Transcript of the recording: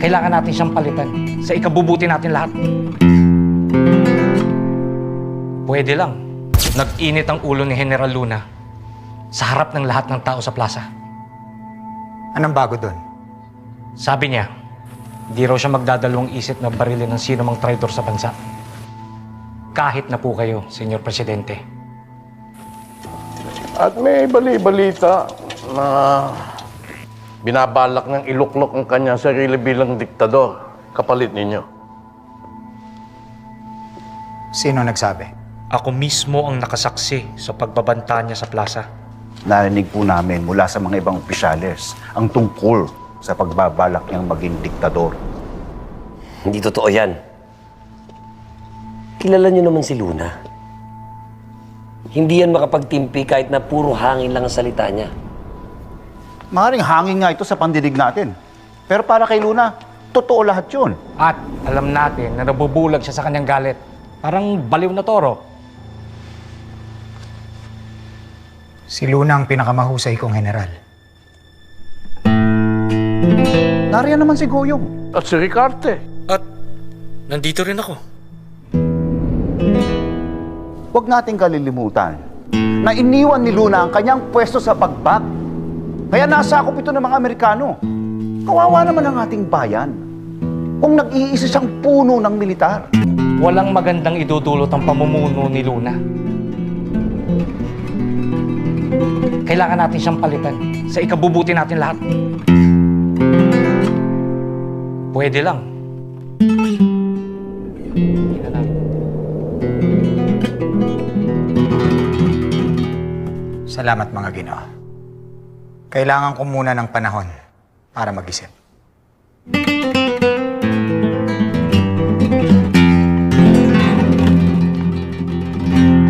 Kailangan natin siyang palitan sa ikabubuti natin lahat. Pwede lang. Nag-init ang ulo ni General Luna sa harap ng lahat ng tao sa plaza. Anong bago doon? Sabi niya, di raw siya magdadalawang isip na barilin ng sino mang traitor sa bansa. Kahit na po kayo, Senyor Presidente. At may bali-balita na binabalak ng iluklok ang kanyang sarili bilang diktador kapalit ninyo. Sino nagsabi? Ako mismo ang nakasaksi sa pagbabanta niya sa plaza. Narinig po namin mula sa mga ibang opisyales ang tungkol sa pagbabalak niyang maging diktador. Hindi totoo yan. Kilala niyo naman si Luna. Hindi yan makapagtimpi kahit na puro hangin lang ang salita niya. Maaaring hangin nga ito sa pandinig natin. Pero para kay Luna, totoo lahat yun. At alam natin na nabubulag siya sa kanyang galit. Parang baliw na toro. Si Luna ang pinakamahusay kong general. Nariyan naman si Goyong. At si Ricarte. At nandito rin ako. Huwag nating kalilimutan na iniwan ni Luna ang kanyang pwesto sa pagbag. Kaya nasakop ito ng mga Amerikano. Kawawa naman ang ating bayan kung nag-iisa siyang puno ng militar. Walang magandang idudulot ang pamumuno ni Luna. Kailangan natin siyang palitan sa ikabubuti natin lahat. Pwede lang. Hindi na lang. Salamat mga Ginoo. Kailangan ko muna ng panahon para mag-isip.